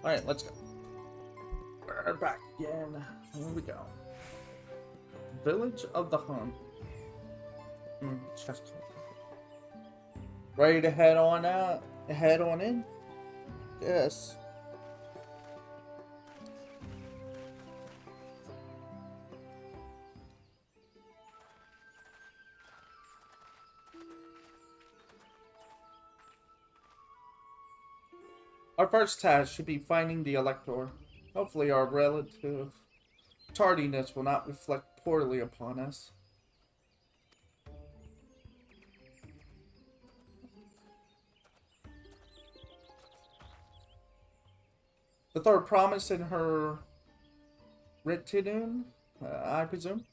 Alright, let's go. We're back again. Here we go. Village of the Hunt. Chest. Ready to head on out? Head on in? Yes. Our first task should be finding the Elector. Hopefully our relative tardiness will not reflect poorly upon us. The third promise in her retinue, I presume?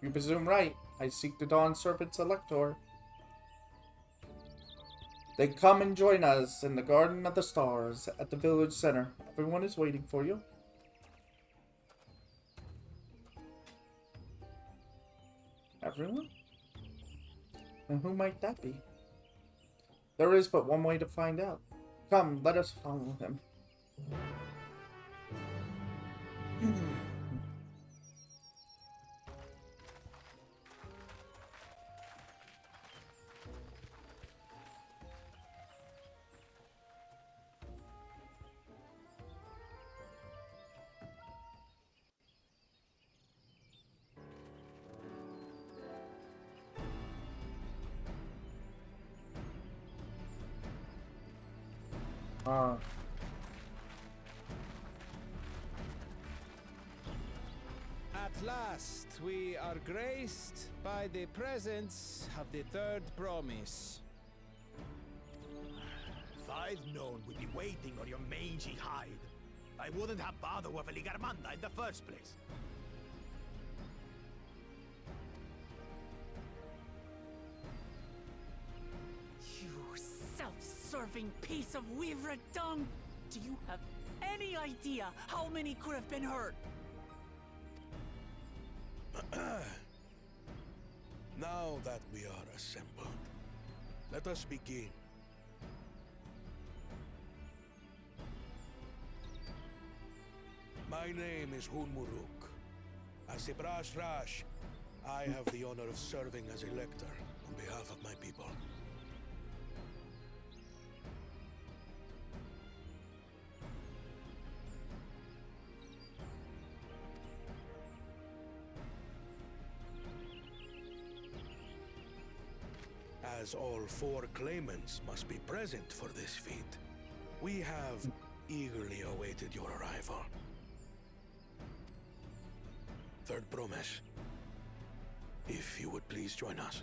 You presume right. I seek the Dawn Serpent's Elector. Then come and join us in the Garden of the Stars at the village center. Everyone is waiting for you. Everyone? And who might that be? There is but one way to find out. Come, let us follow him. At last, we are graced by the presence of the third promise. If I'd known we'd be waiting on your mangy hide, I wouldn't have bothered with Ligarmanda in the first place. You self-serving piece of weaver dung! Do you have any idea how many could have been hurt? Now that we are assembled, let us begin. My name is Hunmuruk. As a Brash Rash, I have the honor of serving as a lector on behalf of my people. As all four claimants must be present for this feat, we have eagerly awaited your arrival. Third promise, if you would please join us.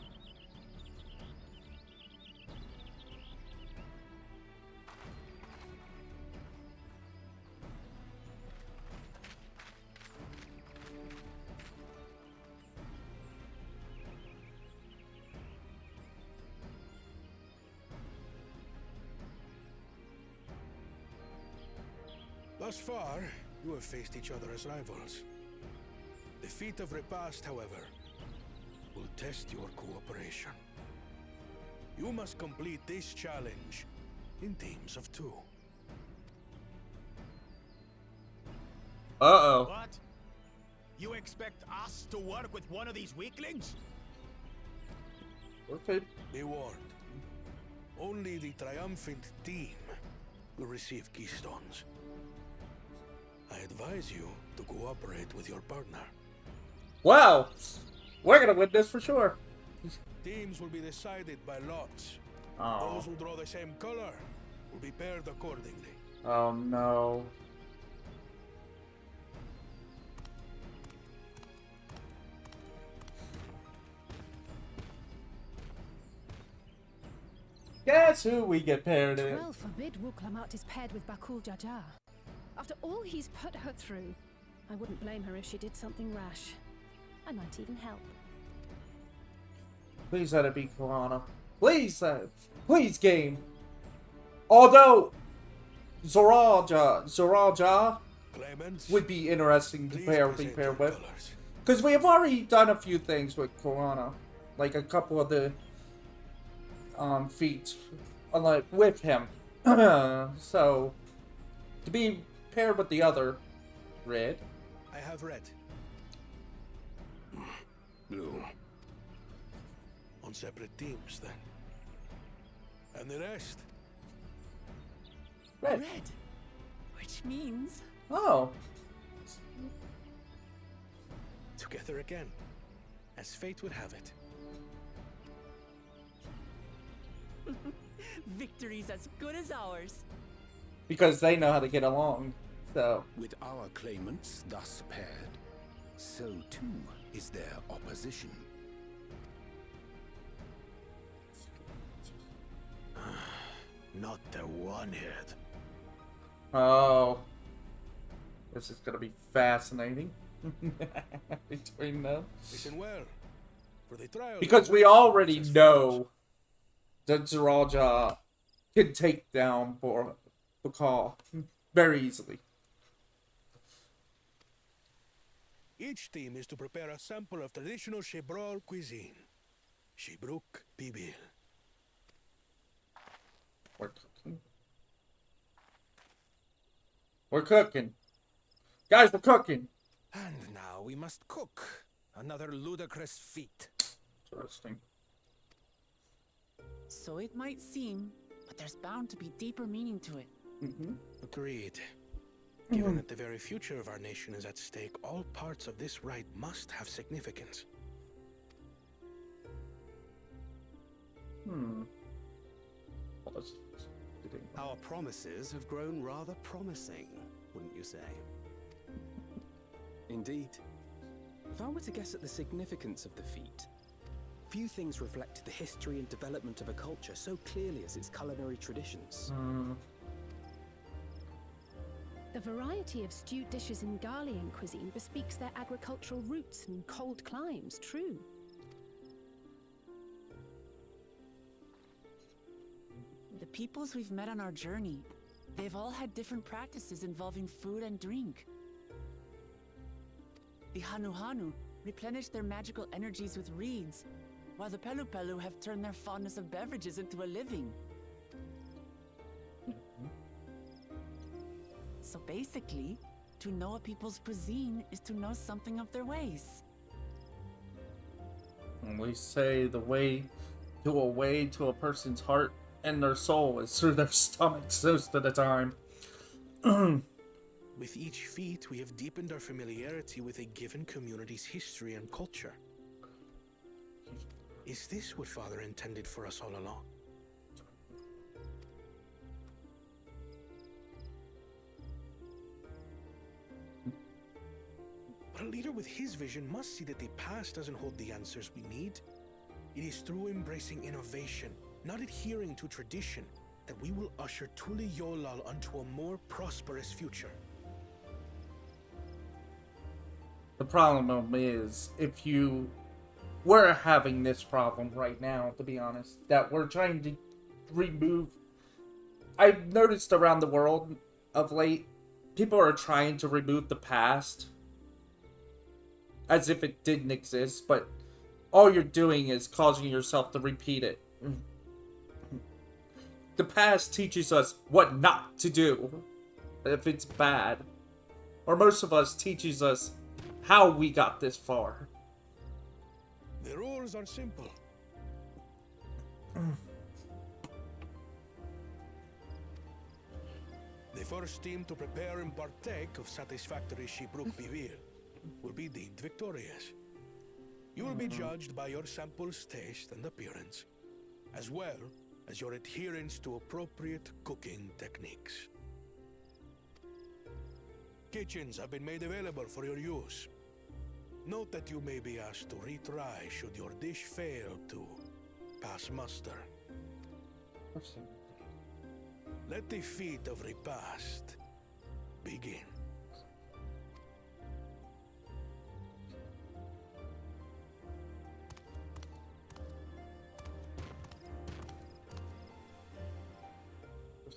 Thus far, you have faced each other as rivals. The feat of repast, however, will test your cooperation. You must complete this challenge in teams of 2. Uh-oh. What? You expect us to work with one of these weaklings? Okay. Be warned. Only the triumphant team will receive keystones. I advise you to cooperate with your partner. Wow! We're gonna win this for sure. Teams will be decided by lots. Oh. Those who draw the same color will be paired accordingly. Oh no. Guess who we get paired in? Well, forbid Wuklamat is paired with Bakul Jaja. After all he's put her through, I wouldn't blame her if she did something rash. I might even help. Please let it be Corona. Please, please, game. Although Zoraja Claimants, would be interesting to please be present paired your with, colors. because we have already done a few things with Corona, like a couple of the feats like with him. So to be paired with the other red. I have red. Blue. On separate teams, then. And the rest? Red. Red. Which means... Oh. Together again, as fate would have it. Victory's as good as ours. Because they know how to get along. So. With our claimants thus paired, so too is their opposition. Not the one-hit. Oh. This is gonna be fascinating. Between them. Listen well. For the trial. Because we already know that Zaraja can take down Bakal very easily. Each team is to prepare a sample of traditional Shebror cuisine. Shibruk Bibil. We're cooking. We're cooking. Guys, we're cooking. And now we must cook. Another ludicrous feat. Interesting. So it might seem, but there's bound to be deeper meaning to it. Agreed. Given that the very future of our nation is at stake, all parts of this rite must have significance. Well, Our promises have grown rather promising, wouldn't you say? Indeed. If I were to guess at the significance of the feat, few things reflect the history and development of a culture so clearly as its culinary traditions. The variety of stewed dishes in Garlean cuisine bespeaks their agricultural roots and cold climes, true. The peoples we've met on our journey, they've all had different practices involving food and drink. The Hanu replenish their magical energies with reeds, while the Pelu have turned their fondness of beverages into a living. So basically, to know a people's cuisine is to know something of their ways. And we say the way to a person's heart and their soul is through their stomachs most of the time. With each feat, we have deepened our familiarity with a given community's history and culture. Is this what Father intended for us all along? But a leader with his vision must see that the past doesn't hold the answers we need. It is through embracing innovation, not adhering to tradition, that we will usher Tuli Yolal onto a more prosperous future. The problem is, if you... We're having this problem right now, to be honest, that we're trying to remove... I've noticed around the world of late, people are trying to remove the past as if it didn't exist, but all you're doing is causing yourself to repeat it. The past teaches us what not to do if it's bad. Or most of us teaches us how we got this far. The rules are simple. The first team to prepare and partake of satisfactory Shibruk Bivir will be deemed victorious. You will be judged by your sample's taste and appearance, as well as your adherence to appropriate cooking techniques. Kitchens have been made available for your use. Note that you may be asked to retry should your dish fail to pass muster. Let the feat of repast begin.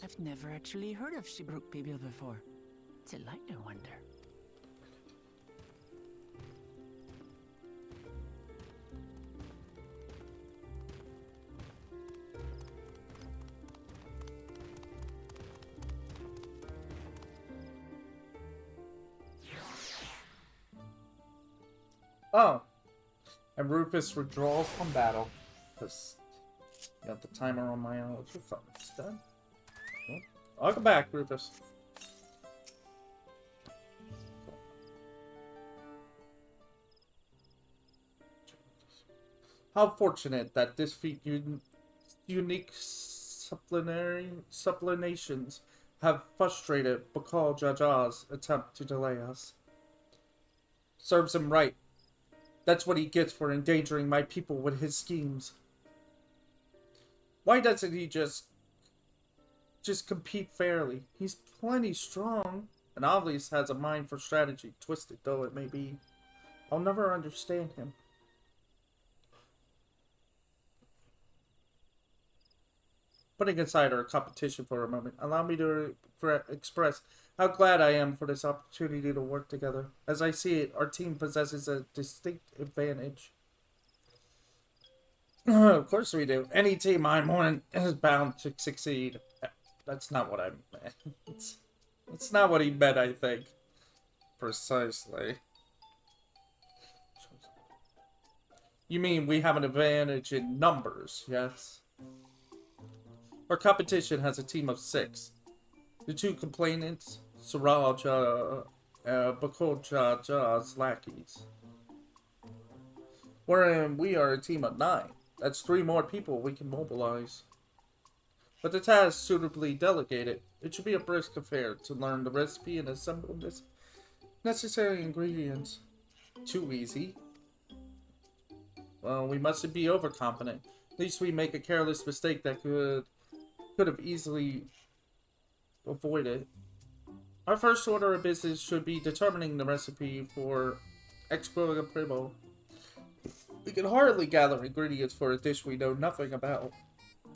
I've never actually heard of Shibruk Bibil before. It's a lighter wonder. Oh. And Rufus withdraws from battle. Because you got the timer on my it's done. Well, I'll come back, Rufus. How fortunate that this feat unique supplinations have frustrated Bakal Jaja's attempt to delay us. Serves him right. That's what he gets for endangering my people with his schemes. Why doesn't he just compete fairly? He's plenty strong, and obviously has a mind for strategy, twisted though it may be. I'll never understand him. Putting aside our competition for a moment, allow me to express how glad I am for this opportunity to work together. As I see it, our team possesses a distinct advantage. Of course we do. Any team I'm on is bound to succeed. That's not what I meant. It's not what he meant, I think. Precisely. You mean we have an advantage in numbers, yes? Our competition has a team of 6. The 2 complainants, Saraja, Bakoja's lackeys. Wherein we are a team of 9. That's 3 more people we can mobilize. But the task suitably delegated, it should be a brisk affair to learn the recipe and assemble the necessary ingredients. Too easy. Well, we mustn't be overconfident. At least we make a careless mistake that could have easily avoided. Our first order of business should be determining the recipe for Exquilla Primo. We can hardly gather ingredients for a dish we know nothing about.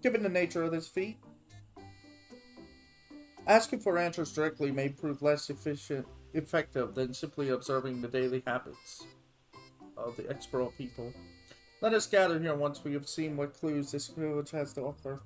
Given the nature of this feat, asking for answers directly may prove less effective than simply observing the daily habits of the Expo people. Let us gather here once we have seen what clues this village has to offer.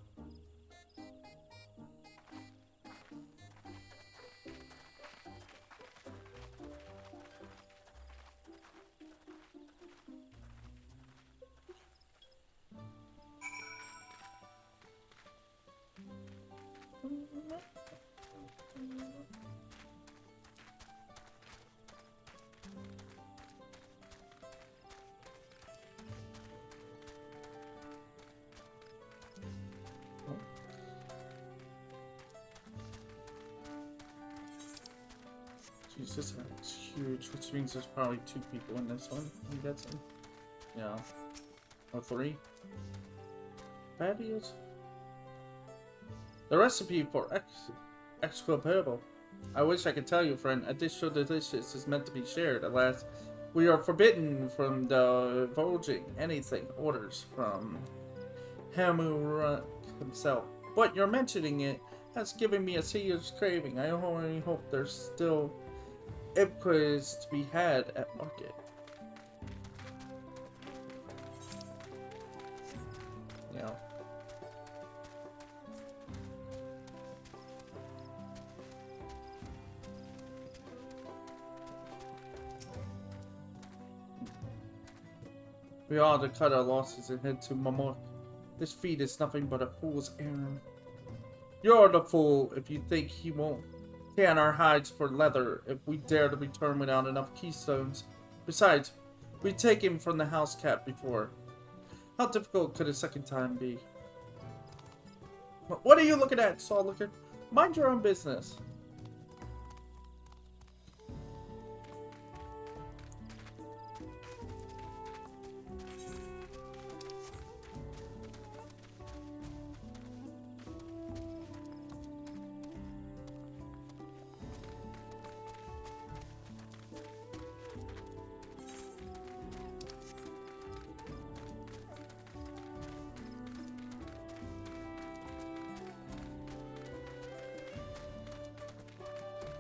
Jesus, that's huge, which means there's probably 2 people in this one, I'm guessing. Yeah. Or 3. Fabulous. The recipe for Exquilla. I wish I could tell you, friend, a dish so delicious is meant to be shared. Alas, we are forbidden from divulging anything orders from Hamurek himself. But your mentioning it has given me a serious craving. I only hope there's still Ipquiz to be had at market. Yeah. We ought to cut our losses and head to Mamork. This feat is nothing but a fool's errand. You're the fool if you think he won't tan our hides for leather if we dare to return without enough keystones. Besides, we've taken from the house cat before. How difficult could a second time be? What are you looking at, Saw Looker? Mind your own business.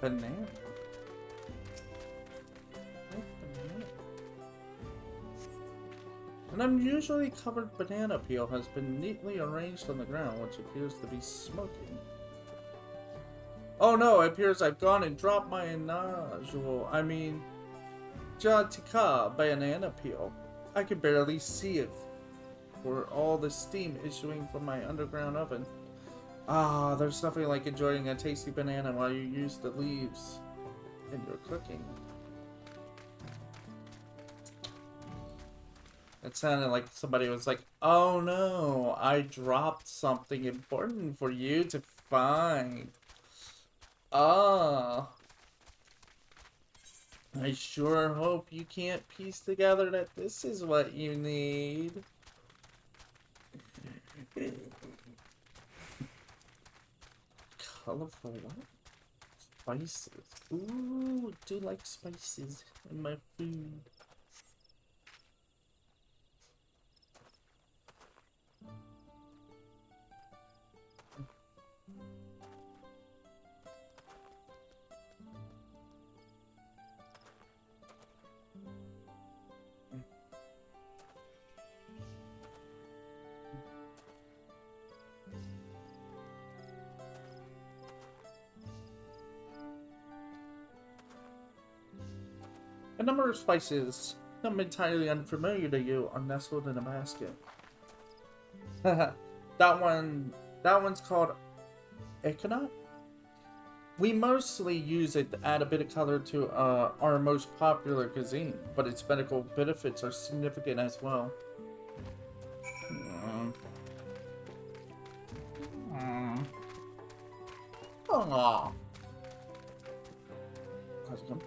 Banana. An unusually covered banana peel has been neatly arranged on the ground, which appears to be smoking. Oh no, it appears I've gone and dropped my nodule. I mean, Jatika banana peel. I can barely see it for all the steam issuing from my underground oven. Ah, there's nothing like enjoying a tasty banana while you use the leaves in your cooking. It sounded like somebody was like, oh no, I dropped something important for you to find. Ah. I sure hope you can't piece together that this is what you need. Colorful what? Spices. Ooh, I do like spices in my food. A number of spices, some entirely unfamiliar to you, are nestled in a basket. that one's called echinacea. We mostly use it to add a bit of color to our most popular cuisine, but its medical benefits are significant as well. Oh. I think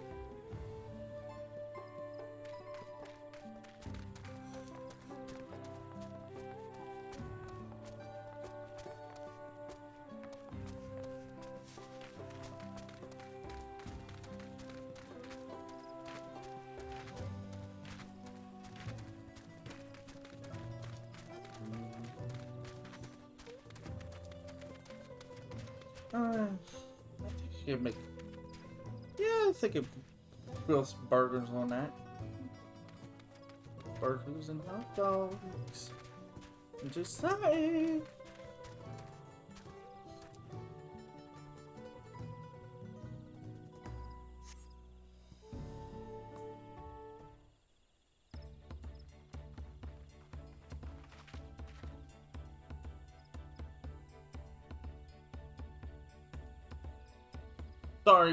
you can make. Yeah, I think it grill some burgers on that. Burgers and hot dogs. I'm just saying.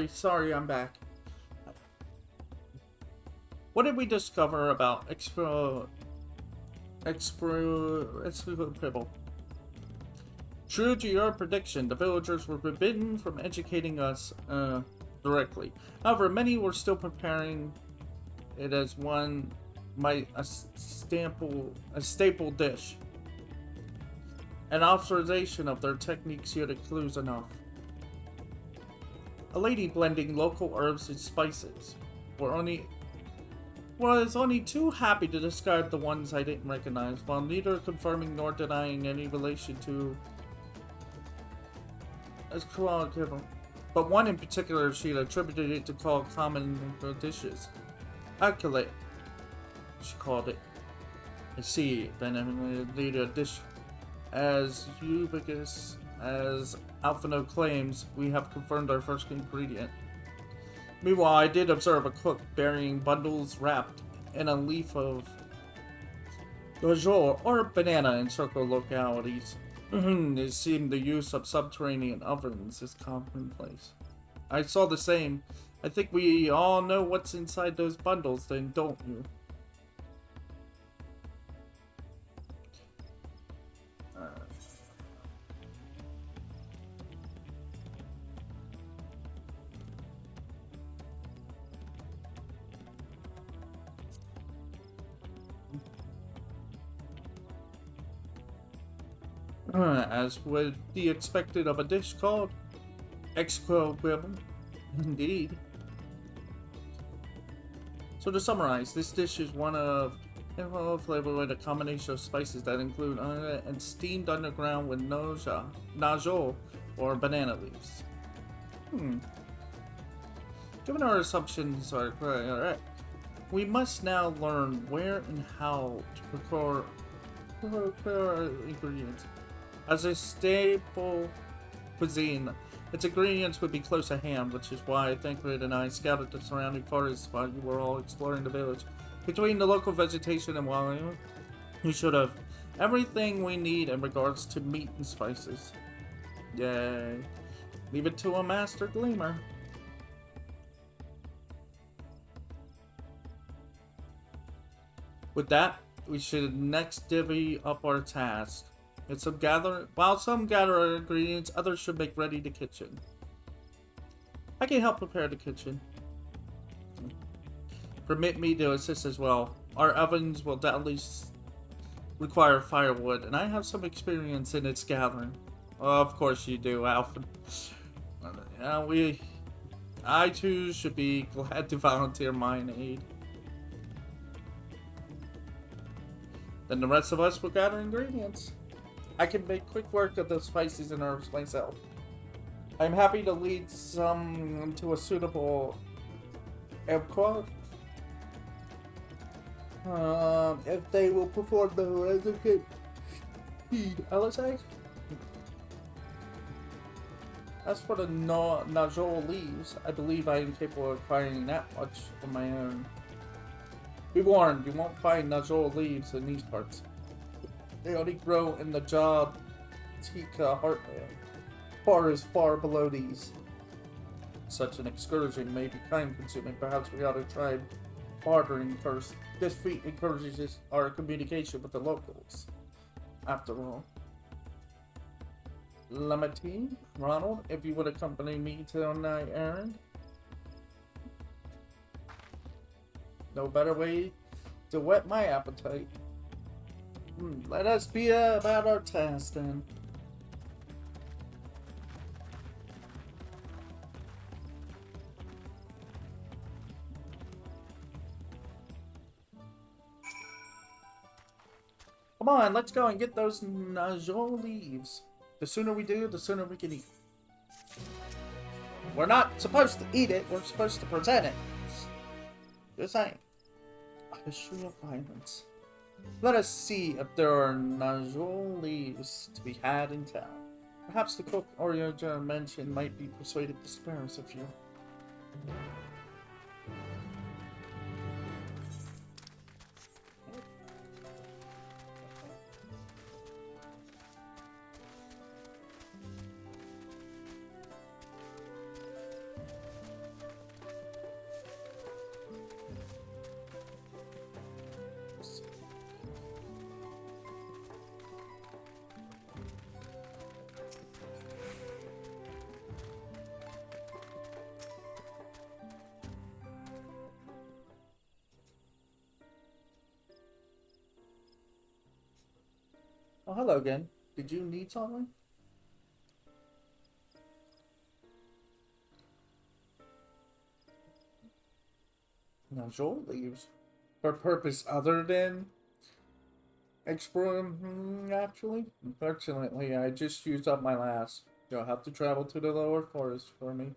Sorry, I'm back. What did we discover about Expo Pibble? True to your prediction, the villagers were forbidden from educating us directly. However, many were still preparing it as a staple dish. An observation of their techniques yielded clues enough. A lady blending local herbs and spices was only too happy to describe the ones I didn't recognize, while neither confirming nor denying any relation to but one in particular she attributed it to call common dishes. Accolade, she called it. I see, then later a dish as ubiquitous as Alphino claims. We have confirmed our first ingredient. Meanwhile, I did observe a cook burying bundles wrapped in a leaf of Gajol or banana in certain localities. It seemed the use of subterranean ovens is commonplace. I saw the same. I think we all know what's inside those bundles, then, don't you? As would be expected of a dish called exquisite. Indeed. So to summarize, this dish is one of flavor with a combination of spices that include and steamed underground with najol or banana leaves. Given our assumptions are correct, we must now learn where and how to procure our ingredients. As a staple cuisine, Its ingredients would be close at hand, which is why Thancred and I scouted the surrounding forests while you were all exploring the village. Between the local vegetation and wildlife, we should have everything we need in regards to meat and spices. Yay. Leave it to a master gleaner. With that, we should next divvy up our task. While some gather our ingredients, others should make ready the kitchen. I can help prepare the kitchen. Permit me to assist as well. Our ovens will at least require firewood, and I have some experience in its gathering. Oh, of course you do, Alpha. I too should be glad to volunteer mine aid. Then the rest of us will gather ingredients. I can make quick work of the spices and herbs myself. I'm happy to lead some to a suitable Epcot. If they will perform the requisite feed, LSA. As for the Najol leaves, I believe I am capable of acquiring that much on my own. Be warned, you won't find Najol leaves in these parts. They only grow in the Tika heartland. Forests far below these. Such an excursion may be time-consuming. Perhaps we ought to try bartering first. This feat encourages our communication with the locals. After all. Lamatine, Ronald, if you would accompany me to my errand. No better way to whet my appetite. Let us be about our task then. Come on, let's go and get those Najol leaves. The sooner we do, the sooner we can eat. We're not supposed to eat it, we're supposed to present it. Just saying. A history of violence. Let us see if there are Najol leaves to be had in town. Perhaps the cook Orioja mentioned might be persuaded to spare us a few. Oh, hello again. Did you need something? Najol leaves. For purpose other than exploring, actually? Unfortunately, I just used up my last. You'll have to travel to the lower forest for me.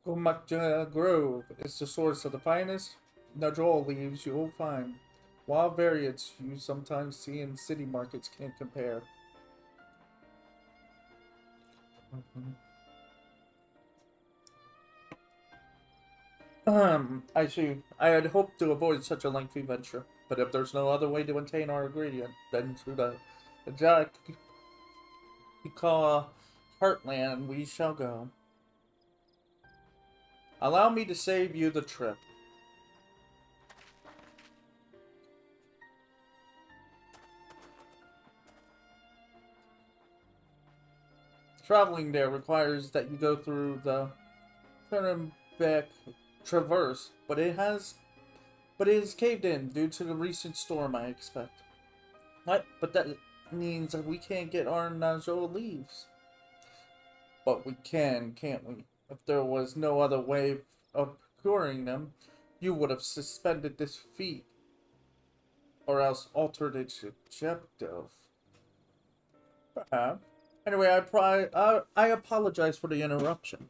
Gomakja Grove is the source of the finest Najol leaves you will find. Wild variants you sometimes see in city markets can't compare. I see. I had hoped to avoid such a lengthy venture, but if there's no other way to obtain our ingredient, then through the Tika heartland we shall go. Allow me to save you the trip. Traveling there requires that you go through the Turnbeck Traverse, but it is caved in due to the recent storm, I expect. What? But that means that we can't get our Najol leaves. But we can, can't we? If there was no other way of procuring them, you would have suspended this feat, or else altered its objective. Perhaps. Anyway, I apologize for the interruption,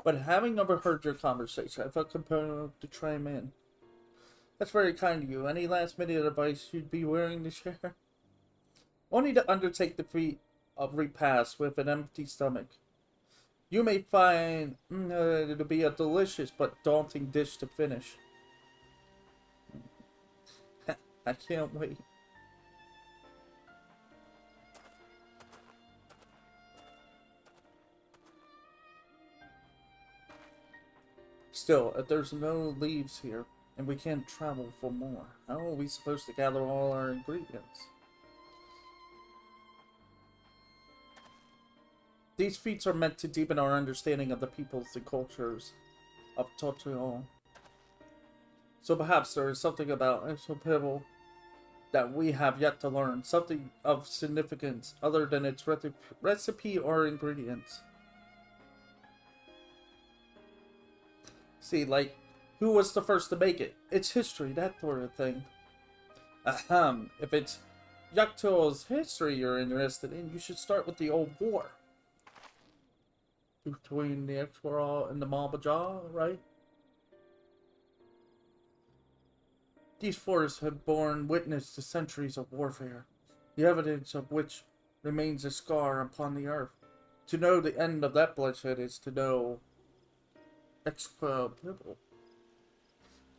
but having overheard your conversation, I felt compelled to chime in. That's very kind of you. Any last-minute advice you'd be willing to share? Only to undertake the feat of repast with an empty stomach. You may find it'll be a delicious but daunting dish to finish. I can't wait. Still, if there's no leaves here, and we can't travel for more, how are we supposed to gather all our ingredients? These feats are meant to deepen our understanding of the peoples and cultures of Totriol. So perhaps there is something about Exopibble that we have yet to learn, something of significance other than its recipe or ingredients. See, like, who was the first to make it? Its history, that sort of thing. Ahem, if it's Yaktul's history you're interested in, you should start with the old war. Between the Explorall and the Malbaja, right? These forests have borne witness to centuries of warfare, the evidence of which remains a scar upon the earth. To know the end of that bloodshed is to know Explorable.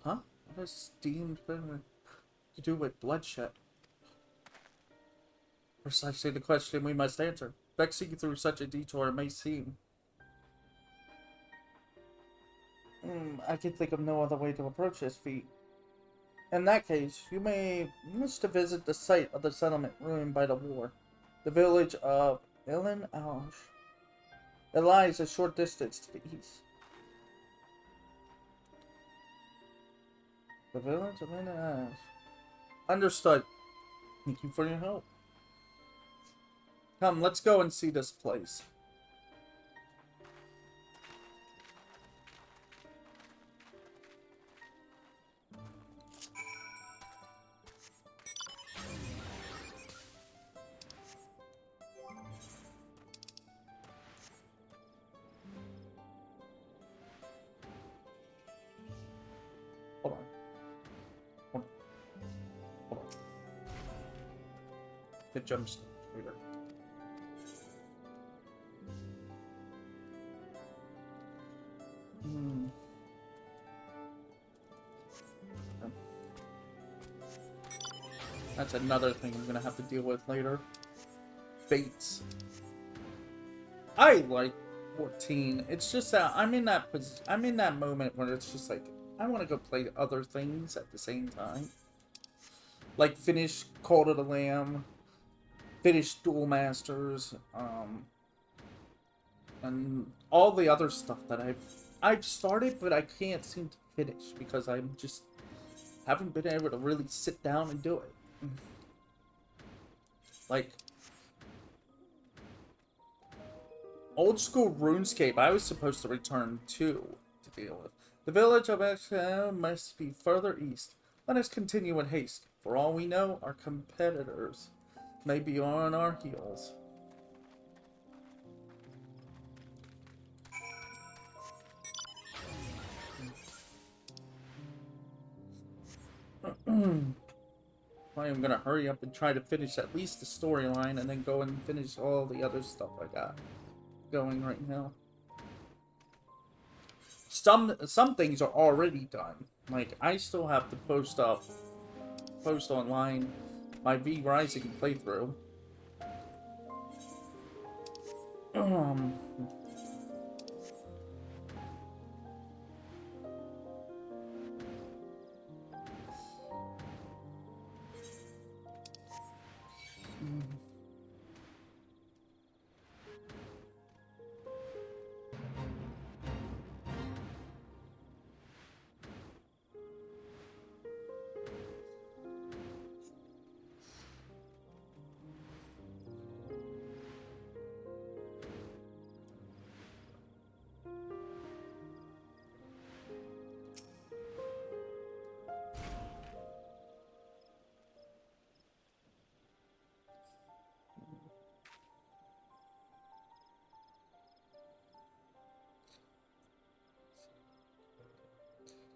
Huh? What has steamed to do with bloodshed? Precisely the question we must answer. Vexing through such a detour may seem. I can think of no other way to approach this feat. In that case, you may wish to visit the site of the settlement ruined by the war, the village of Ilin Alsh. It lies a short distance to the east. The village of Ilin Alsh. Understood. Thank you for your help. Come, let's go and see this place. Hold on. Hold on. It jumps later. That's another thing I'm gonna have to deal with later. Fates. I like 14. It's just that I'm in that moment where it's just like I want to go play other things at the same time. Like finish Call of the Lamb, finish Duel Masters, and all the other stuff that I've started, but I can't seem to finish because I'm just haven't been able to really sit down and do it. Like old school RuneScape, I was supposed to return to deal with. The village of Exham must be further east. Let us continue in haste. For all we know, our competitors may be on our heels. I am gonna hurry up and try to finish at least the storyline and then go and finish all the other stuff I got going right now. Some things are already done. Like I still have to post online my V Rising playthrough.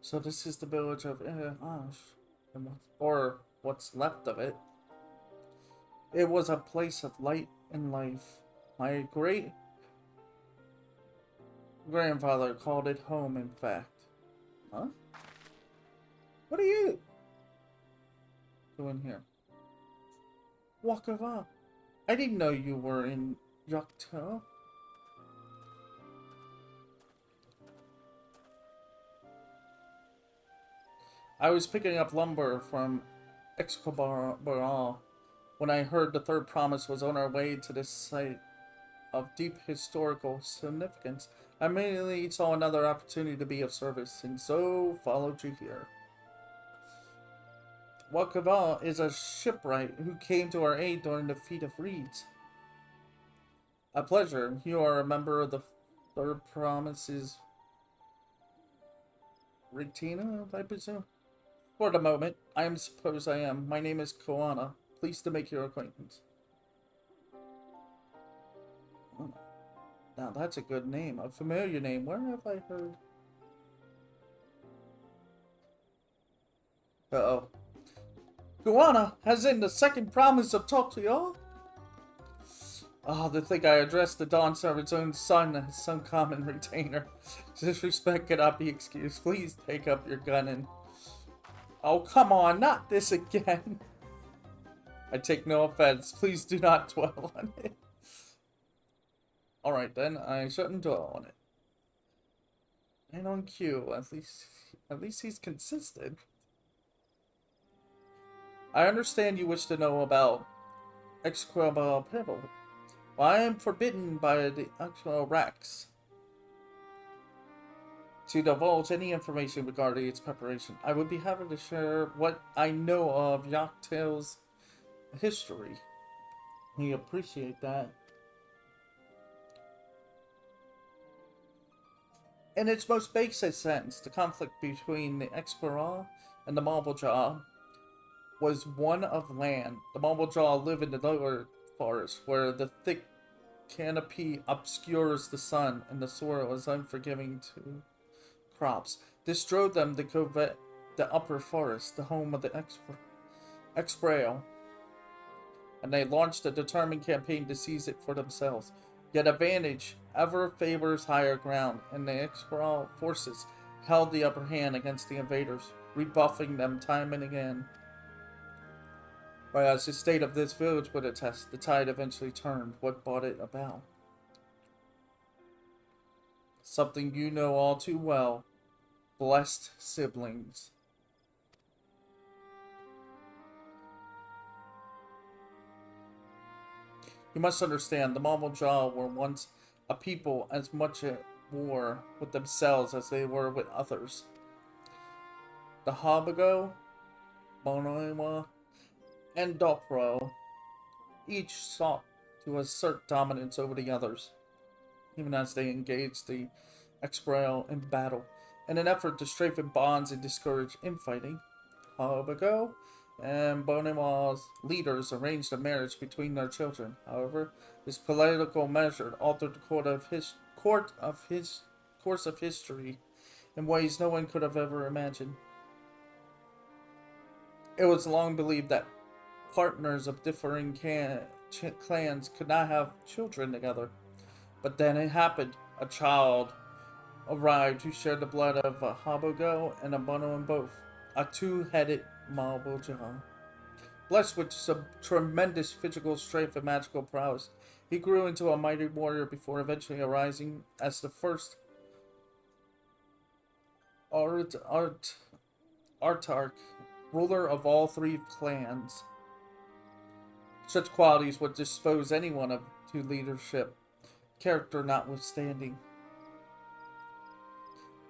So this is the village of Ash, or what's left of it. It was a place of light and life. My great grandfather called it home, in fact. Huh? What are you doing here? Wakava. I didn't know you were in Yocto. I was picking up lumber from Excalibur when I heard the third promise was on our way to this site of deep historical significance. I immediately saw another opportunity to be of service, and so followed you here. Wakava is a shipwright who came to our aid during the Feat of Reeds. A pleasure. You are a member of the Third Promises Retina, I presume? For the moment, I suppose I am. My name is Koana. Pleased to make your acquaintance. Oh, now that's a good name. A familiar name. Where have I heard? Uh-oh. Koana, as in the second promise of Tokyo? Oh, to think I addressed the Dawn Servant's own son as some common retainer. Disrespect cannot be excused. Please take up your gun and... Oh, come on, not this again. I take no offense. Please do not dwell on it. Alright then, I shouldn't dwell on it. And on cue, at least he's consistent. I understand you wish to know about Excalibur Pebble. Well, I am forbidden by the actual Rex to divulge any information regarding its preparation. I would be happy to share what I know of Yocto's history. We appreciate that. In its most basic sense, the conflict between the Explorer and the Marble Jaw was one of land. The Marble Jaw live in the lower forest, where the thick canopy obscures the sun and the soil is unforgiving to crops. This drove them to covet the upper forest, the home of the Exbrail, and they launched a determined campaign to seize it for themselves. Yet advantage ever favors higher ground, and the Exbrail forces held the upper hand against the invaders, rebuffing them time and again. Whereas the state of this village would attest, the tide eventually turned. What brought it about? Something you know all too well. Blessed siblings. You must understand, the Marble Jaw were once a people as much at war with themselves as they were with others. The Habago, Bonoima, and Dopro each sought to assert dominance over the others, even as they engaged the Exbrail in battle. In an effort to strengthen bonds and discourage infighting, Habago and Bonema's leaders arranged a marriage between their children. However, this political measure altered the course of history in ways no one could have ever imagined. It was long believed that partners of differing clans could not have children together. But then it happened. A child arrived who shared the blood of a Habago and a Bono in both. A two-headed Marble Jaw. Blessed with some tremendous physical strength and magical prowess, he grew into a mighty warrior before eventually arising as the first Artarch, ruler of all three clans. Such qualities would dispose anyone to leadership, character notwithstanding.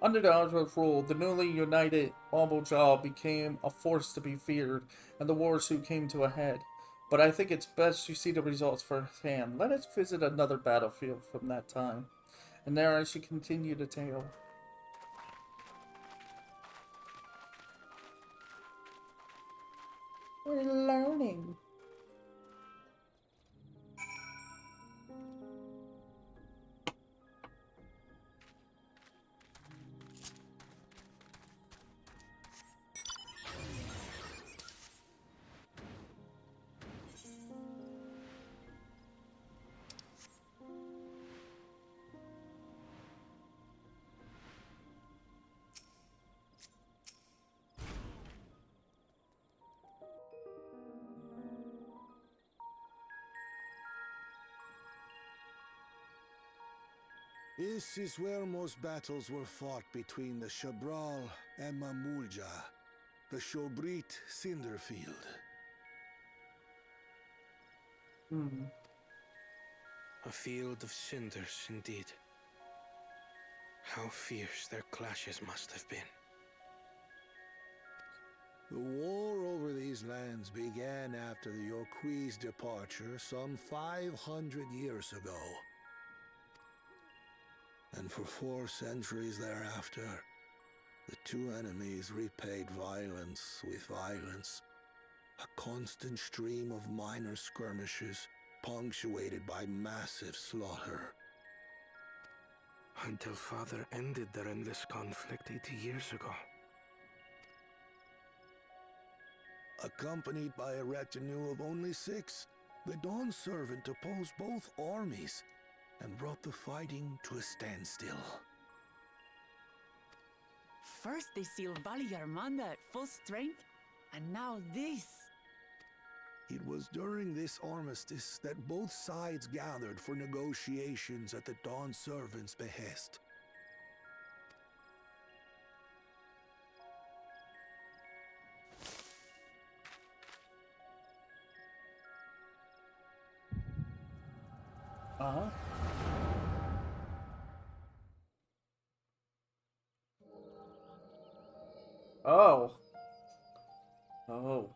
Under the Artarch's rule, the newly united Marble Jaw became a force to be feared, and the war soon came to a head. But I think it's best you see the results firsthand. Let us visit another battlefield from that time, and there I should continue the tale. We're learning. This is where most battles were fought between the Shabral and Mamulja, the Shobrit Cinderfield. A field of cinders, indeed. How fierce their clashes must have been. The war over these lands began after the Yokui's departure some 500 years ago. And for 4 centuries thereafter, the two enemies repaid violence with violence. A constant stream of minor skirmishes, punctuated by massive slaughter. Until Father ended their endless conflict 80 years ago. Accompanied by a retinue of only 6, the Dawn Servant opposed both armies and brought the fighting to a standstill. First they sealed Valley Armanda at full strength, and now this. It was during this armistice that both sides gathered for negotiations at the Dawn Servant's behest. Uh-huh. Oh. Oh.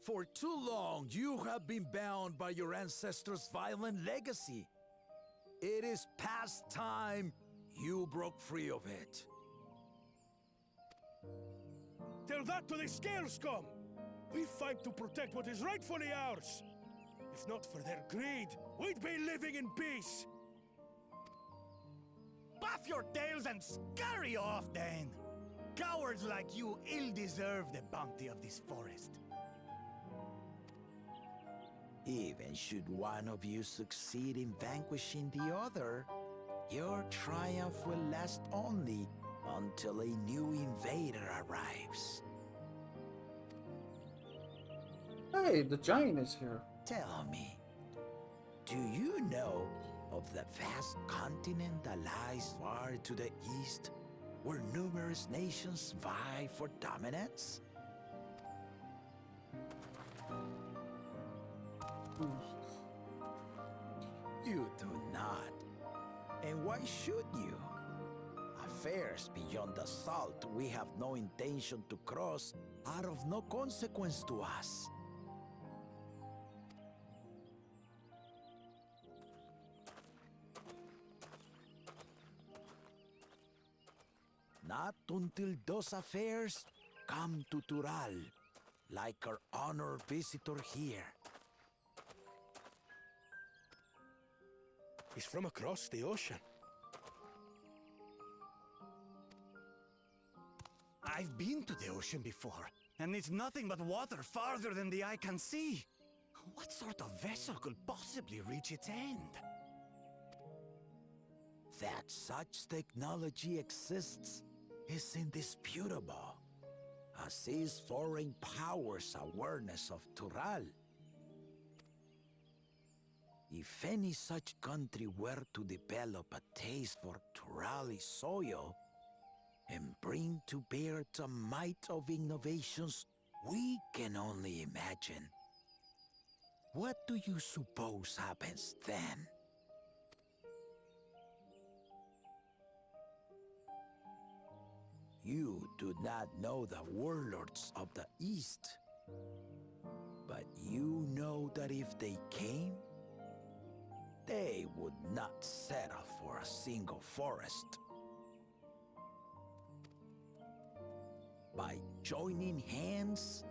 For too long, you have been bound by your ancestors' violent legacy. It is past time you broke free of it. Tell that to the Scale Scum! We fight to protect what is rightfully ours! If not for their greed, we'd be living in peace! Buff your tails and scurry off, then! Cowards like you ill-deserve the bounty of this forest. Even should one of you succeed in vanquishing the other, your triumph will last only until a new invader arrives. Hey, the giant is here. Tell me, do you know of the vast continent that lies far to the east, where numerous nations vie for dominance? You do not. And why should you? Affairs beyond the salt we have no intention to cross are of no consequence to us. Not until those affairs come to Tural, like our honored visitor here. He's from across the ocean. I've been to the ocean before, and it's nothing but water farther than the eye can see. What sort of vessel could possibly reach its end? That such technology exists is indisputable, as is foreign powers' awareness of Tural. If any such country were to develop a taste for Turali soil and bring to bear the might of innovations we can only imagine, what do you suppose happens then? You do not know the warlords of the East, but you know that if they came, they would not settle for a single forest. By joining hands,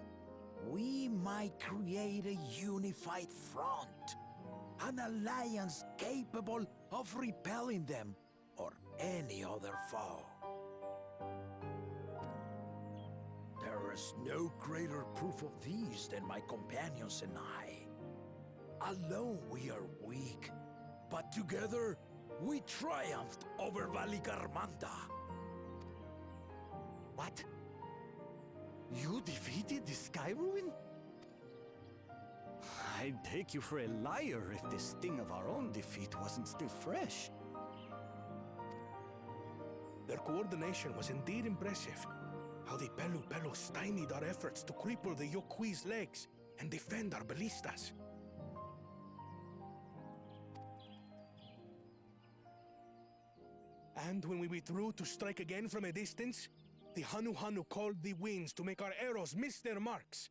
we might create a unified front, an alliance capable of repelling them or any other foe. There is no greater proof of these than my companions and I. Alone we are weak, but together we triumphed over Valigarmanda. What? You defeated the Sky Ruin? I'd take you for a liar if the sting of our own defeat wasn't still fresh. Their coordination was indeed impressive. How the Pelu stymied our efforts to cripple the Yokui's legs and defend our ballistas. And when we withdrew to strike again from a distance, the Hanu called the winds to make our arrows miss their marks.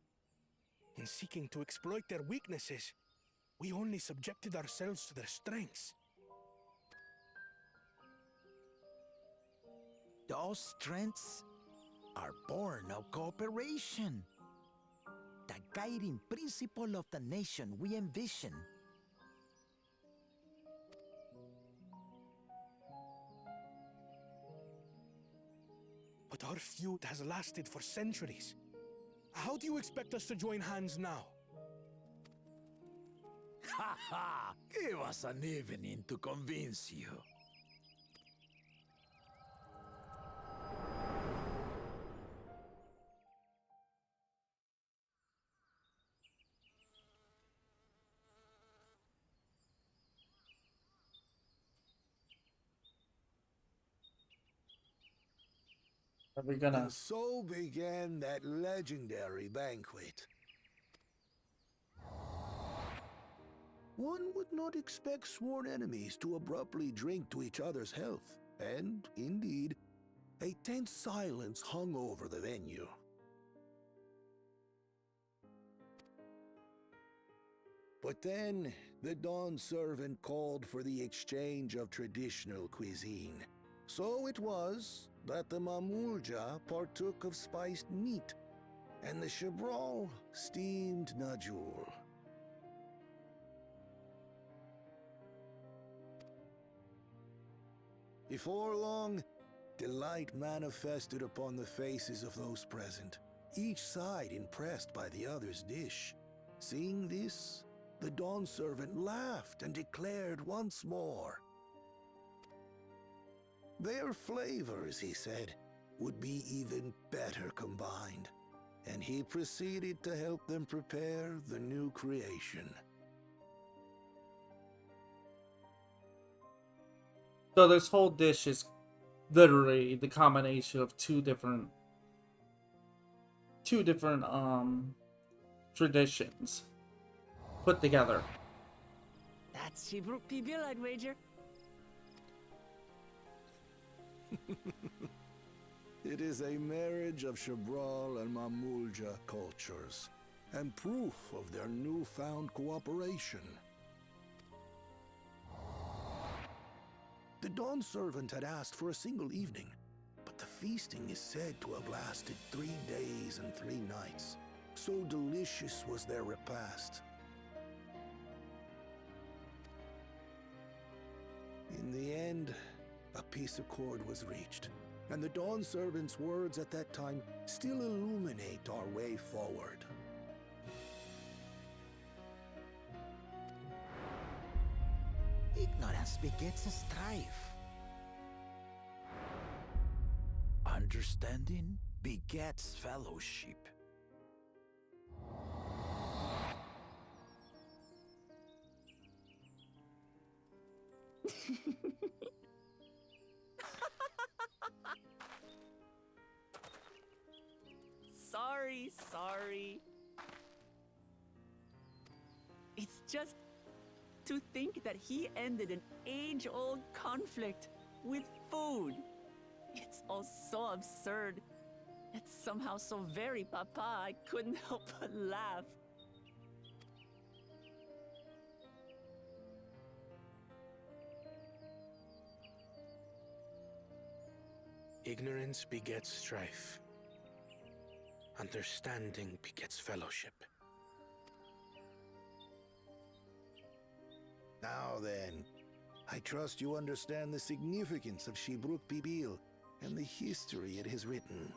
In seeking to exploit their weaknesses, we only subjected ourselves to their strengths. Those strengths are born of cooperation. The guiding principle of the nation we envision. But our feud has lasted for centuries. How do you expect us to join hands now? Ha ha! Give us an evening to convince you. Are we gonna? And so began that legendary banquet. One would not expect sworn enemies to abruptly drink to each other's health, and, indeed, a tense silence hung over the venue. But then, the Dawn Servant called for the exchange of traditional cuisine. So it was that the Mamulja partook of spiced meat, and the Chebral steamed najul. Before long, delight manifested upon the faces of those present, each side impressed by the other's dish. Seeing this, the Dawn Servant laughed and declared once more, their flavors, he said, would be even better combined, and he proceeded to help them prepare the new creation. So this whole dish is literally the combination of two different traditions put together. That's Shibruk Pibil, I'd wager. It is a marriage of Chebral and Mamulja cultures, and proof of their newfound cooperation. The Dawn Servant had asked for a single evening, but the feasting is said to have lasted 3 days and 3 nights. So delicious was their repast. In the end, a peace accord was reached, and the Dawn Servant's words at that time still illuminate our way forward. Ignorance begets a strife. Understanding begets fellowship. Sorry. It's just to think that he ended an age-old conflict with food. It's all so absurd. It's somehow so very papa, I couldn't help but laugh. Ignorance begets strife. Understanding begets fellowship. Now then, I trust you understand the significance of Shibruk Pibil and the history it has written.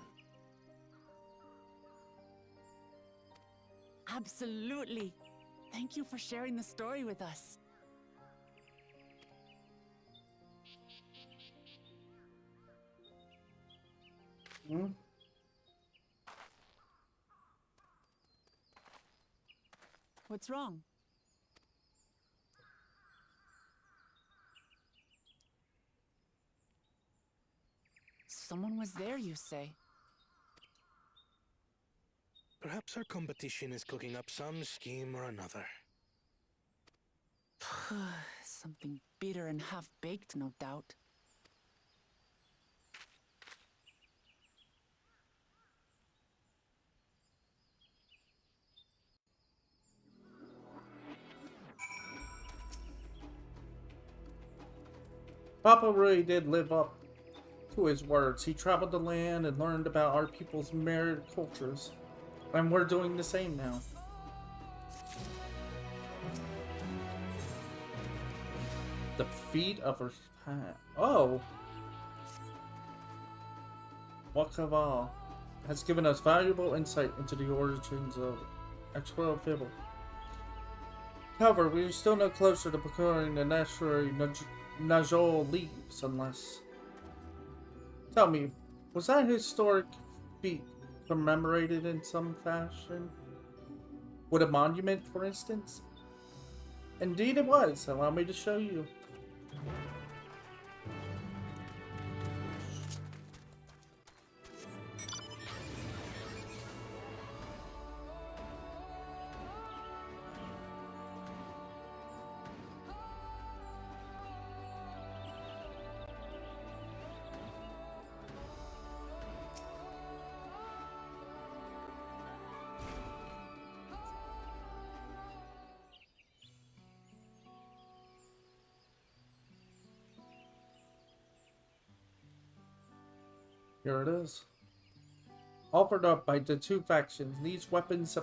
Absolutely. Thank you for sharing the story with us. Hmm? What's wrong? fair, you say? Perhaps our competition is cooking up some scheme or another. Something bitter and half-baked, no doubt. Papa really did live up to his words. He traveled the land and learned about our people's myriad cultures. And we're doing the same now. The feet of her hat. Oh! Wakaval has given us valuable insight into the origins of Explore Fibble. However, we are still no closer to procuring the necessary Najol leaves unless... Tell me, was that historic feat commemorated in some fashion? With a monument, for instance? Indeed it was. Allow me to show you. Here it is. Offered up by the two factions, these weapons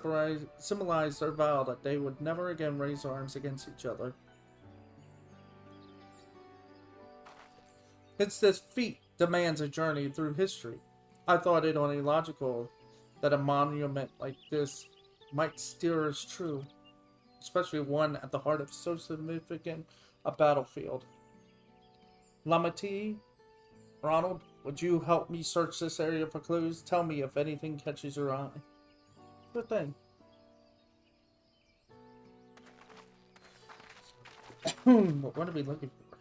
symbolize their vow that they would never again raise arms against each other. Since this feat demands a journey through history, I thought it only logical that a monument like this might steer us true, especially one at the heart of so significant a battlefield. Lamati, Ronald, would you help me search this area for clues? Tell me if anything catches your eye. Good thing. But what are we looking for?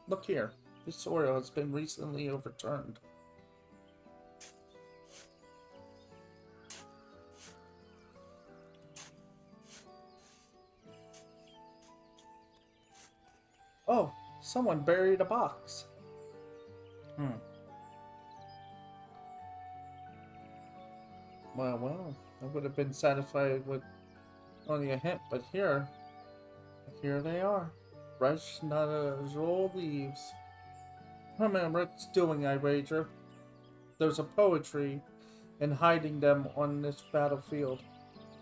Look here. This soil has been recently overturned. Oh, someone buried a box. Well, I would have been satisfied with only a hint, but here they are. Fresh, Najol leaves. Remember it's doing, I wager. There's a poetry in hiding them on this battlefield,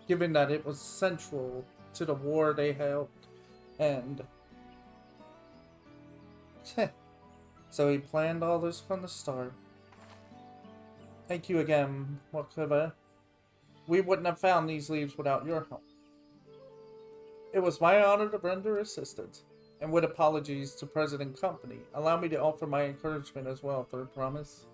given that it was central to the war they helped end. So he planned all this from the start. Thank you again, Wakaba. We wouldn't have found these leaves without your help. It was my honor to render assistance, and with apologies to President Company, allow me to offer my encouragement as well, third promise.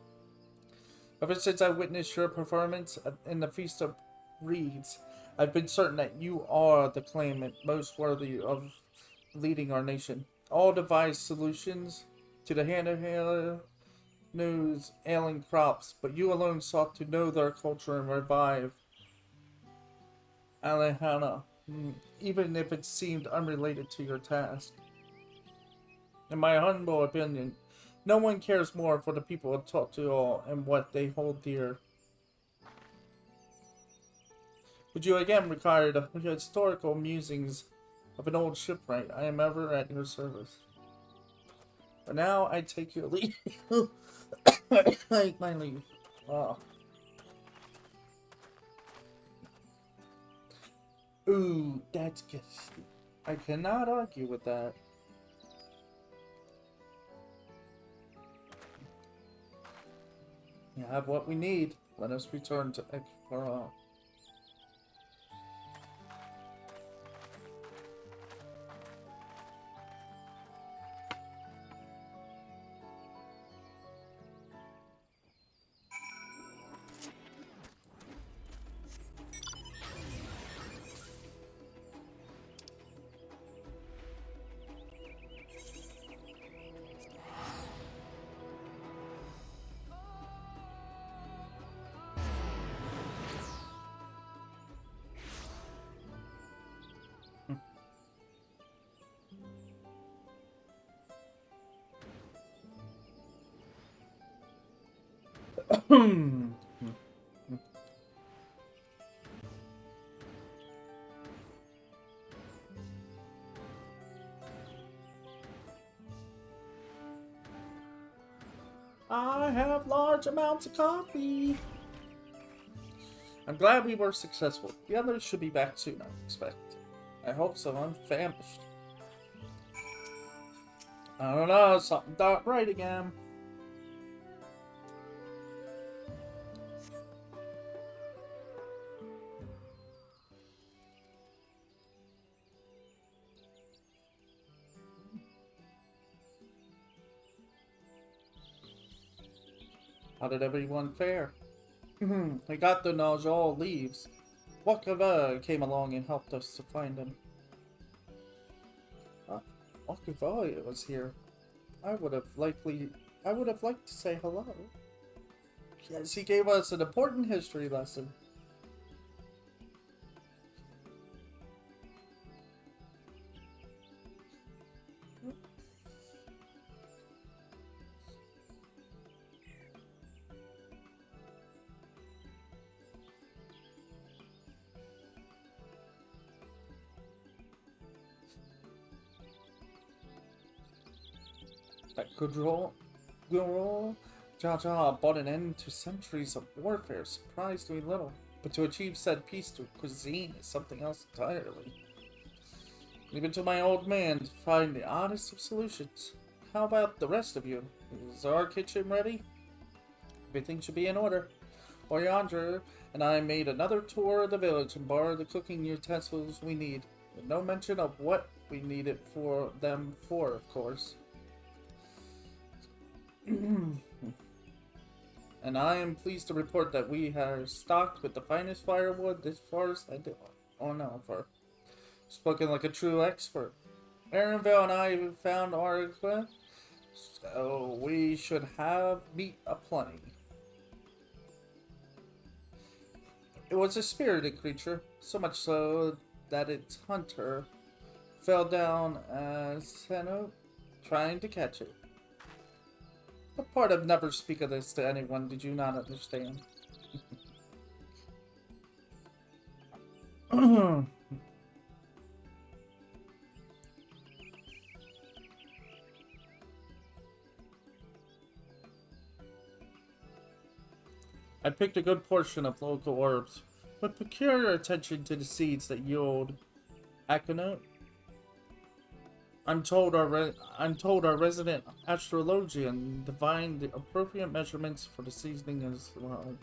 Ever since I witnessed your performance in the Feast of Reeds, I've been certain that you are the claimant most worthy of leading our nation. All devised solutions to the hand-to-hand news ailing crops, but you alone sought to know their culture and revive Alejandra, even if it seemed unrelated to your task. In my humble opinion, no one cares more for the people taught to all and what they hold dear. Would you again require the historical musings of an old shipwright? I am ever at your service. But now I take your leave. My leave. Oh. Ooh, that's good. I cannot argue with that. We have what we need. Let us return to Ekpara. I have large amounts of coffee. I'm glad we were successful. The others should be back soon, I expect. I hope so. I'm famished. I don't know, something not right again. How did everyone fare? I got the Najal leaves. Wakava came along and helped us to find him. Wakava was here. I would have liked to say hello. Yes, he gave us an important history lesson. That good roll, Jaja brought an end to centuries of warfare surprised me little, but to achieve said peace through cuisine is something else entirely. Even to my old man to find the oddest of solutions. How about the rest of you? Is our kitchen ready? Everything should be in order. Oriandra and I made another tour of the village and borrowed the cooking utensils we need, with no mention of what we needed for them for, of course. And I am pleased to report that we are stocked with the finest firewood as far as I do. Oh no, for spoken like a true expert. Aaronville and I found our equipment, so we should have meat aplenty. It was a spirited creature, so much so that its hunter fell down as Seno trying to catch it. What part of never speak of this to anyone did you not understand? I picked a good portion of local herbs, with peculiar attention to the seeds that yield aconite. I'm told our resident astrologian divined the appropriate measurements for the seasoning as well.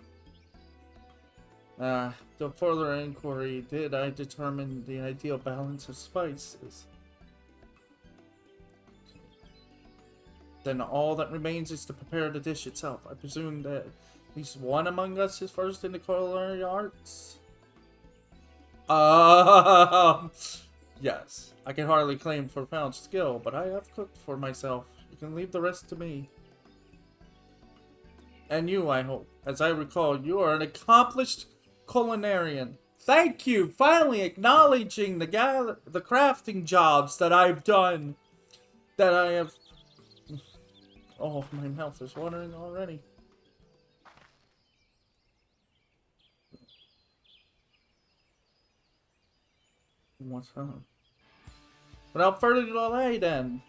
The further inquiry did I determine the ideal balance of spices. Then all that remains is to prepare the dish itself. I presume that at least one among us is versed in the culinary arts? Yes. I can hardly claim profound skill, but I have cooked for myself. You can leave the rest to me. And you, I hope. As I recall, you are an accomplished culinarian. Thank you! Finally acknowledging the crafting jobs that I've done. That I have... Oh, my mouth is watering already. What's up? Without further delay, then.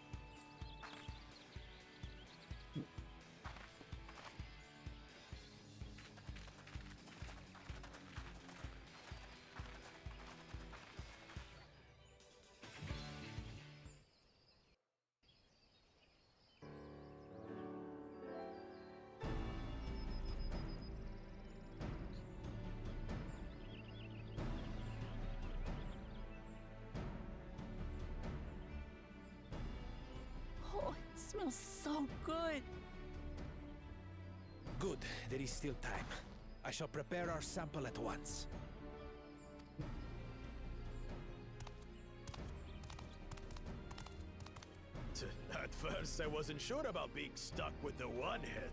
Smells so good. Good, there is still time. I shall prepare our sample at once. At first, I wasn't sure about being stuck with the one head.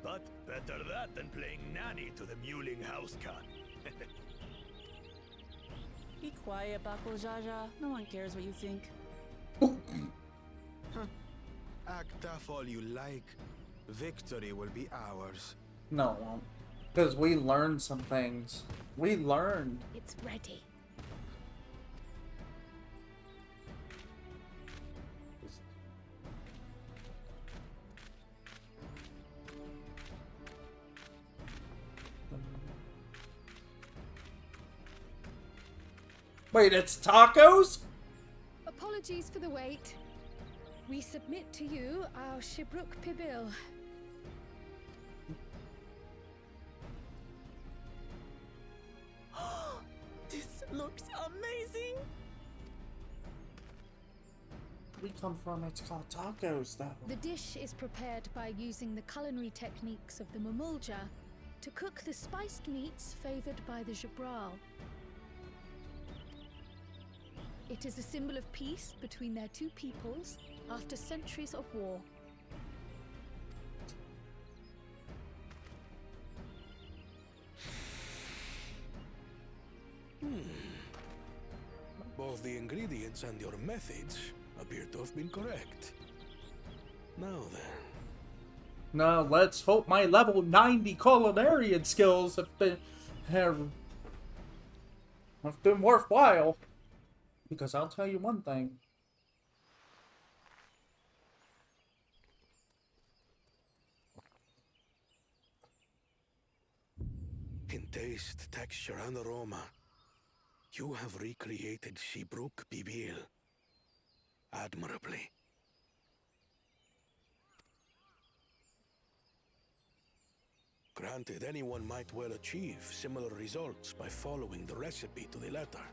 But better that than playing nanny to the mewling house cat. Be quiet, Bako Jaja. No one cares what you think. Act tough all you like. Victory will be ours. No, it won't. Because we learned some things. We learned. It's ready. Wait, it's tacos? Apologies for the wait. We submit to you our Shibruk Pibil. This looks amazing! We come from, it's called tacos, though. The dish is prepared by using the culinary techniques of the Mamulja to cook the spiced meats favored by the Jabral. It is a symbol of peace between their two peoples after centuries of war. Both the ingredients and your methods appear to have been correct. Now then. Now let's hope my level 90 culinarian skills have been worthwhile. Because I'll tell you one thing. In taste, texture, and aroma, you have recreated Shibruk Pibil admirably. Granted, anyone might well achieve similar results by following the recipe to the letter.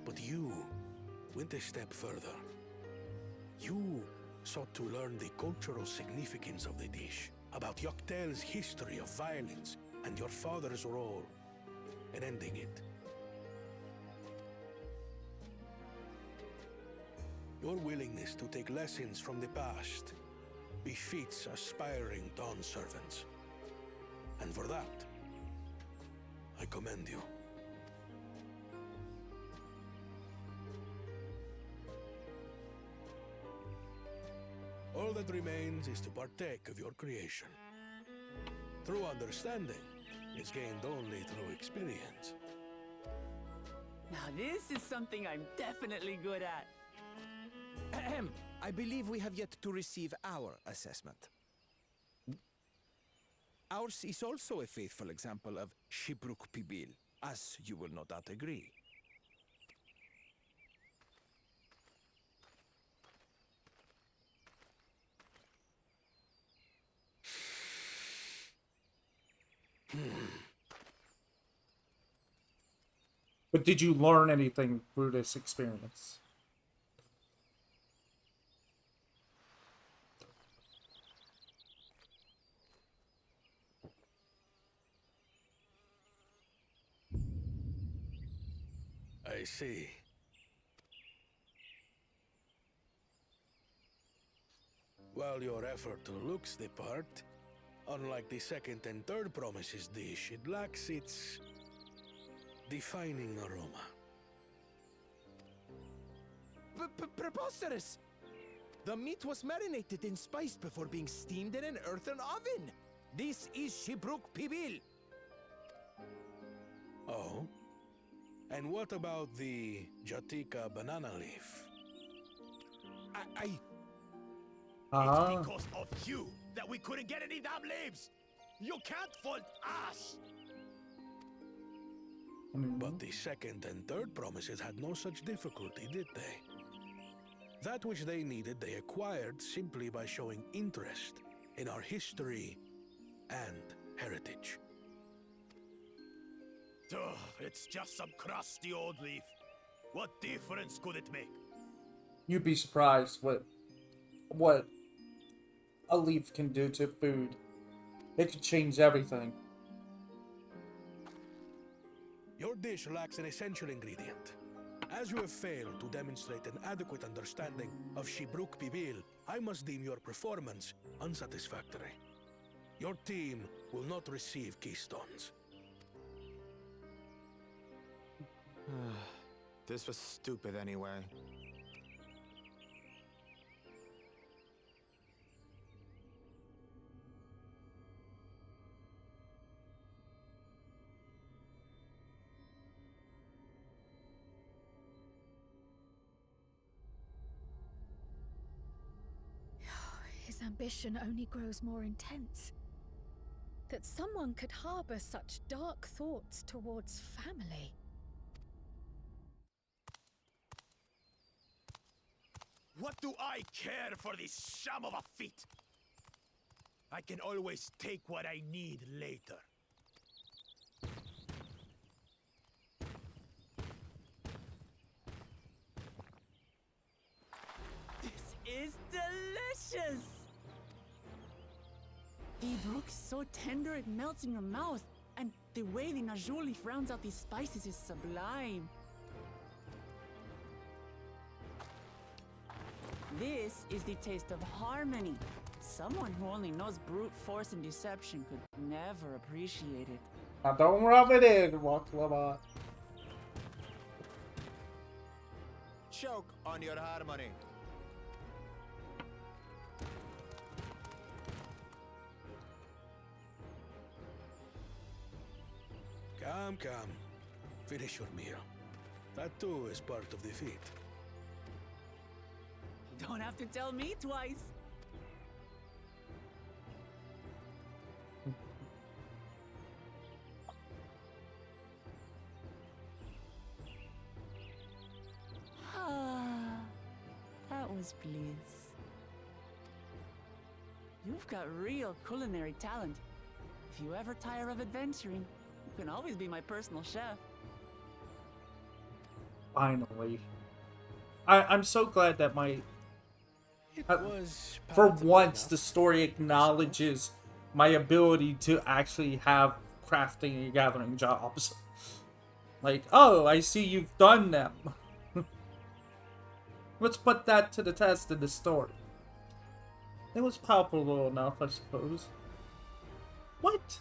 But you went a step further. You sought to learn the cultural significance of the dish, about Yoctel's history of violence and your father's role in ending it. Your willingness to take lessons from the past befits aspiring Dawn servants. And for that, I commend you. All that remains is to partake of your creation. True understanding is gained only through experience. Now this is something I'm definitely good at. Ahem. I believe we have yet to receive our assessment. Ours is also a faithful example of Shibruk Pibil, as you will no doubt agree. But did you learn anything through this experience? I see. While your effort looks the part, unlike the second and third promises dish, it lacks its defining aroma. Preposterous! The meat was marinated and spiced before being steamed in an earthen oven. This is Shibruk Pibil. Oh? And what about the Jatika banana leaf? It's because of you that we couldn't get any damn leaves! You can't fault us! But the second and third promises had no such difficulty, did they? That which they needed, they acquired simply by showing interest in our history and heritage. Ugh, it's just some crusty old leaf. What difference could it make? You'd be surprised what a leaf can do to food. It could change everything. Your dish lacks an essential ingredient. As you have failed to demonstrate an adequate understanding of Shibruk Pibil, I must deem your performance unsatisfactory. Your team will not receive keystones. This was stupid anyway. ambition only grows more intense. That someone could harbor such dark thoughts towards family. What do I care for this sham of a feat? I can always take what I need later. This is delicious! The brook is so tender it melts in your mouth, and the way the najou leaf rounds out these spices is sublime. This is the taste of harmony. Someone who only knows brute force and deception could never appreciate it. Now don't rub it in, Walk Lamont. Choke on your harmony. Come. Finish your meal. That too is part of the feat. Don't have to tell me twice. That was bliss. You've got real culinary talent. If you ever tire of adventuring, you can always be my personal chef. Finally. I'm so glad that my... was for palatable once, enough. the story acknowledges my ability to actually have crafting and gathering jobs. Like, oh, I see you've done them. Let's put that to the test in the story. It was palpable enough, I suppose. What?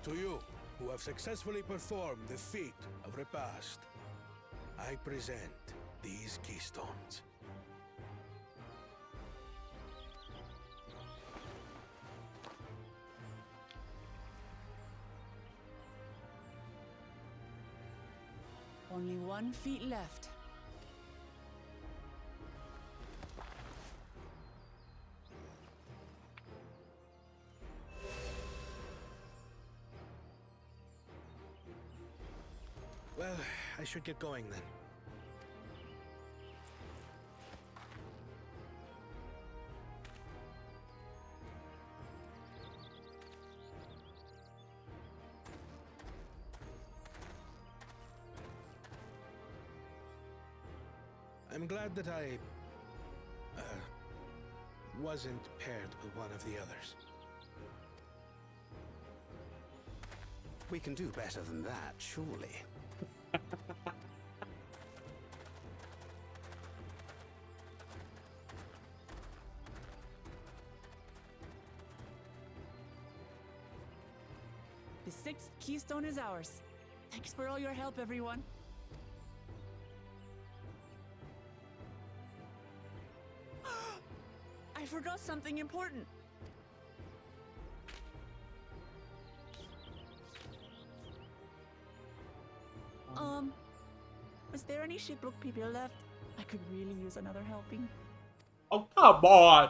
To you, who have successfully performed the feat of repast, I present these keystones. Only 1 feet left. Well, I should get going then. I'm glad that I wasn't paired with one of the others. We can do better than that, surely. The 6th keystone is ours. Thanks for all your help, everyone. I forgot something important. Was there any Shipbrook people left? I could really use another helping. Oh, come on!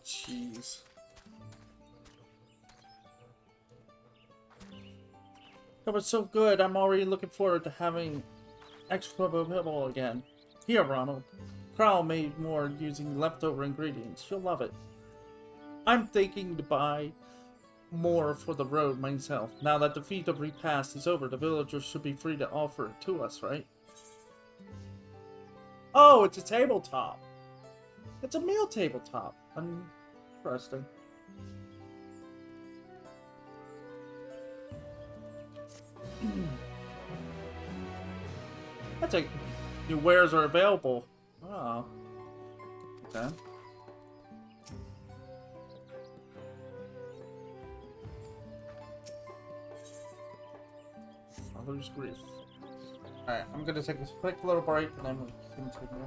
Jeez. That was so good. I'm already looking forward to having extra pibble again. Here, Ronald. Crowl made more using leftover ingredients. You'll love it. I'm thinking to buy more for the road myself. Now that the feat of repast is over, the villagers should be free to offer it to us, right? Oh, it's a tabletop. It's a meal tabletop. Interesting. That's like new wares are available. Oh. Okay. traveler's grief. Alright, I'm gonna take a quick little break and then we'll continue.